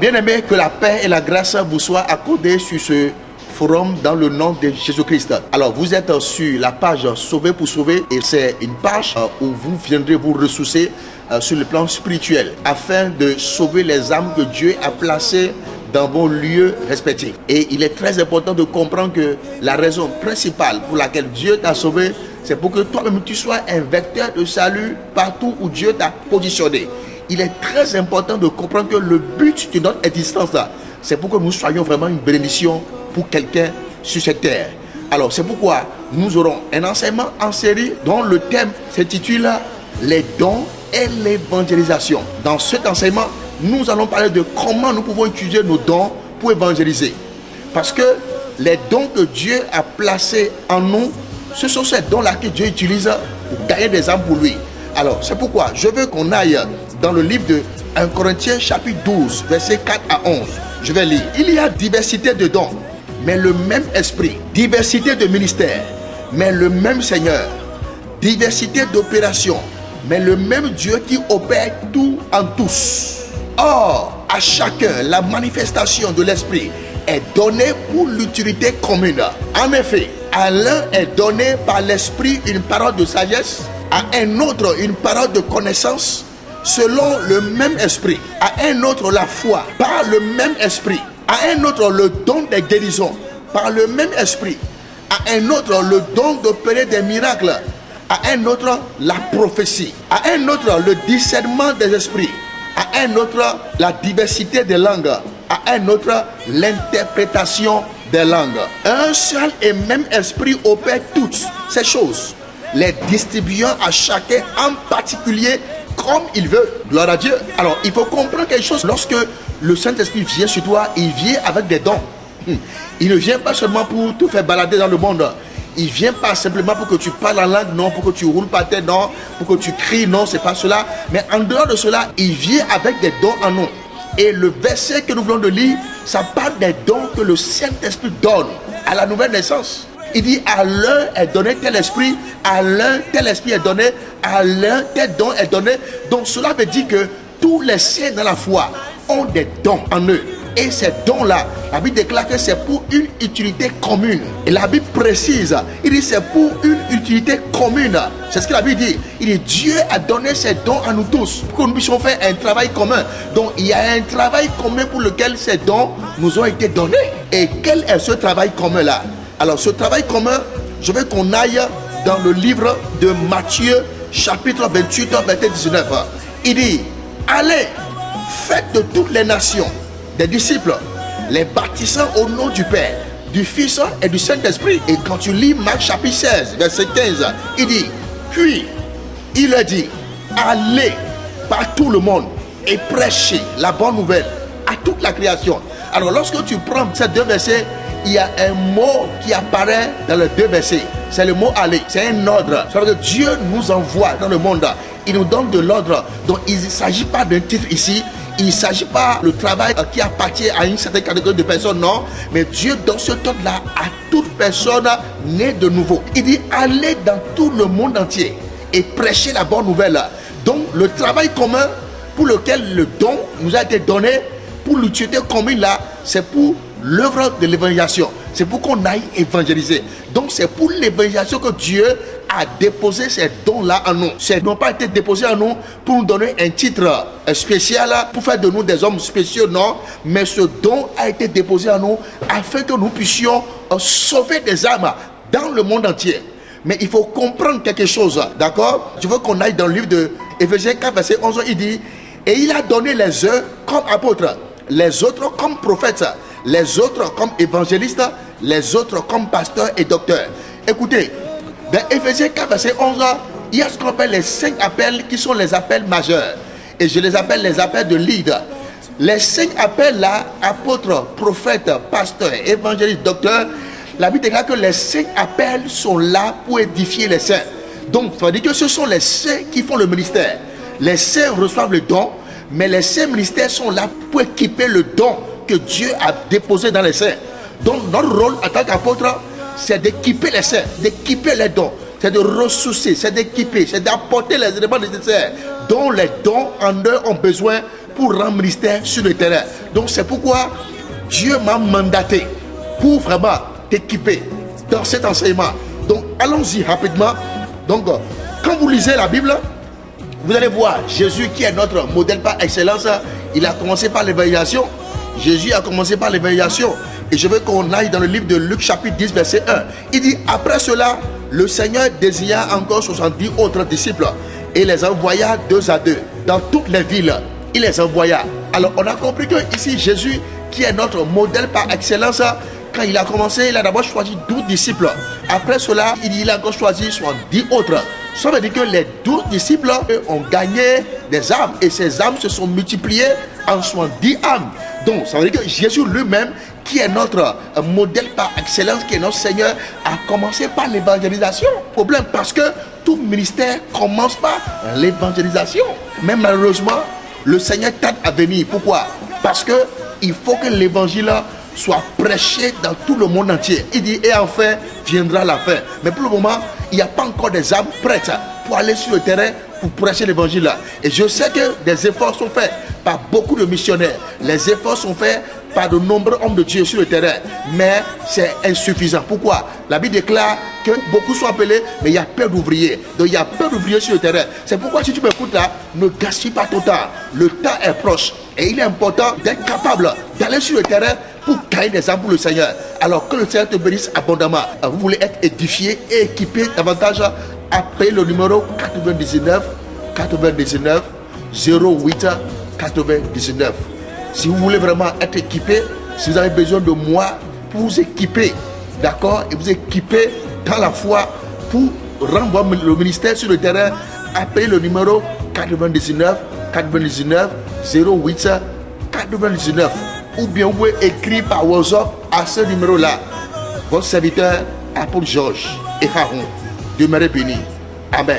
Bien-aimés, que la paix et la grâce vous soient accordées sur ce forum dans le nom de Jésus-Christ. Alors, vous êtes sur la page Sauver pour sauver et c'est une page où vous viendrez vous ressourcer sur le plan spirituel afin de sauver les âmes que Dieu a placées dans vos lieux respectifs. Et il est très important de comprendre que la raison principale pour laquelle Dieu t'a sauvé, c'est pour que toi-même tu sois un vecteur de salut partout où Dieu t'a positionné. Il est très important de comprendre que le but de notre existence là, c'est pour que nous soyons vraiment une bénédiction pour quelqu'un sur cette terre. Alors c'est pourquoi nous aurons un enseignement en série dont le thème s'intitule les dons et l'évangélisation. Dans cet enseignement, nous allons parler de comment nous pouvons utiliser nos dons pour évangéliser. Parce que les dons que Dieu a placés en nous, ce sont ces dons-là que Dieu utilise pour gagner des âmes pour lui. Alors c'est pourquoi je veux qu'on aille dans le livre de 1 Corinthiens chapitre 12, versets 4 à 11. Je vais lire. Il y a diversité de dons, mais le même esprit. Diversité de ministères, mais le même Seigneur. Diversité d'opérations, mais le même Dieu qui opère tout en tous. Or, à chacun, la manifestation de l'esprit est donnée pour l'utilité commune. En effet, à l'un est donné par l'esprit une parole de sagesse, à un autre une parole de connaissance, selon le même esprit, à un autre la foi, par le même esprit, à un autre le don des guérisons, par le même esprit, à un autre le don d'opérer des miracles, à un autre la prophétie, à un autre le discernement des esprits, à un autre la diversité des langues, à un autre l'interprétation des langues. Un seul et même esprit opère toutes ces choses, les distribuant à chacun en particulier comme il veut. Gloire à Dieu. Alors il faut comprendre quelque chose. Lorsque le Saint-Esprit vient sur toi, il vient avec des dons. Il ne vient pas seulement pour te faire balader dans le monde. Il vient pas simplement pour que tu parles en langue, non, pour que tu roules par terre, non, pour que tu cries, non, c'est pas cela. Mais en dehors de cela, il vient avec des dons en nous. Et le verset que nous venons de lire, ça parle des dons que le Saint-Esprit donne à la nouvelle naissance. Il dit à l'un est donné tel esprit, à l'un tel esprit est donné, à l'un tel don est donné. Donc cela veut dire que tous les saints dans la foi ont des dons en eux. Et ces dons-là, la Bible déclare que c'est pour une utilité commune. Et la Bible précise, il dit c'est pour une utilité commune. C'est ce que la Bible dit. Il dit Dieu a donné ses dons à nous tous pour que nous puissions faire un travail commun. Donc il y a un travail commun pour lequel ces dons nous ont été donnés. Et quel est ce travail commun-là? Alors ce travail commun, je veux qu'on aille dans le livre de Matthieu chapitre 28, verset 19. Il dit, allez, faites de toutes les nations des disciples, les baptisant au nom du Père, du Fils et du Saint-Esprit. Et quand tu lis Marc chapitre 16, verset 15, il dit, puis il leur dit, allez par tout le monde et prêchez la bonne nouvelle à toute la création. Alors lorsque tu prends ces deux versets, il y a un mot qui apparaît dans les deux versets. C'est le mot aller. C'est un ordre. Ça veut dire que Dieu nous envoie dans le monde. Il nous donne de l'ordre. Donc il ne s'agit pas d'un titre ici. Il ne s'agit pas le travail qui appartient à une certaine catégorie de personnes, non. Mais Dieu donne ce ordre-là à toute personne née de nouveau. Il dit allez dans tout le monde entier et prêcher la bonne nouvelle. Donc le travail commun pour lequel le don nous a été donné, pour l'utilité commune là, c'est pour l'œuvre de l'évangélisation. C'est pour qu'on aille évangéliser. Donc c'est pour l'évangélisation que Dieu a déposé ces dons-là en nous. Ces dons n'ont pas été déposés en nous pour nous donner un titre spécial, pour faire de nous des hommes spéciaux, non. Mais ce don a été déposé en nous afin que nous puissions sauver des âmes dans le monde entier. Mais il faut comprendre quelque chose, d'accord? Je veux qu'on aille dans le livre de Éphésiens 4, verset 11, il dit, et il a donné les uns comme apôtres, les autres comme prophètes, les autres comme évangélistes, les autres comme pasteurs et docteurs. Écoutez, dans Éphésiens 4, verset 11, il y a ce qu'on appelle les 5 appels qui sont les appels majeurs. Et je les appelle les appels de leader. Les 5 appels là, apôtres, prophètes, pasteurs, évangélistes, docteurs, la Bible déclare que les 5 appels sont là pour édifier les saints. Donc, ça veut dire que ce sont les saints qui font le ministère. Les saints reçoivent le don, mais les saints ministères sont là pour équiper le don que Dieu a déposé dans les saints. Donc notre rôle en tant qu'apôtre, c'est d'équiper les saints, d'équiper les dons, c'est de ressourcer, c'est d'équiper, c'est d'apporter les éléments nécessaires dont les dons en eux ont besoin pour rendre ministère sur le terrain. Donc c'est pourquoi Dieu m'a mandaté pour vraiment t'équiper dans cet enseignement. Donc allons-y rapidement. Donc quand vous lisez la Bible, vous allez voir Jésus qui est notre modèle par excellence. Il a commencé par l'évangélisation. Jésus a commencé par l'évangélisation. Et je veux qu'on aille dans le livre de Luc chapitre 10 verset 1. Il dit, après cela, le Seigneur désigna encore 70 autres disciples et les envoya 2 à 2 dans toutes les villes. Il les envoya. Alors on a compris que ici Jésus, qui est notre modèle par excellence, quand il a commencé, il a d'abord choisi 12 disciples. Après cela, il a encore choisi 70 autres. Ça veut dire que les 12 disciples ont gagné des âmes et ces âmes se sont multipliées en 70 âmes. Donc ça veut dire que Jésus lui-même, qui est notre modèle par excellence, qui est notre Seigneur, a commencé par l'évangélisation. Problème parce que tout ministère commence par l'évangélisation. Mais malheureusement, le Seigneur tarde à venir. Pourquoi? Parce que il faut que l'évangile soit prêché dans tout le monde entier. Il dit, et enfin viendra la fin. Mais pour le moment, il n'y a pas encore des âmes prêtes pour aller sur le terrain pour prêcher l'évangile. Et je sais que des efforts sont faits par beaucoup de missionnaires. Les efforts sont faits par de nombreux hommes de Dieu sur le terrain. Mais c'est insuffisant. Pourquoi? La Bible déclare que beaucoup sont appelés, mais il y a peu d'ouvriers. Donc il y a peu d'ouvriers sur le terrain. C'est pourquoi si tu m'écoutes là, ne gaspille pas ton temps. Le temps est proche. Et il est important d'être capable d'aller sur le terrain pour gagner des âmes pour le Seigneur. Alors que le Seigneur te bénisse abondamment. Vous voulez être édifié et équipé davantage, appelez le numéro 99 99 08 99. Si vous voulez vraiment être équipé, si vous avez besoin de moi pour vous équiper, d'accord, et vous équiper dans la foi pour rendre le ministère sur le terrain, appelez le numéro 99 99 08 99. Ou bien vous pouvez écrire par WhatsApp à ce numéro-là. Votre serviteur, Apôtre Georges et Haron. Demeurez bénis. Amen.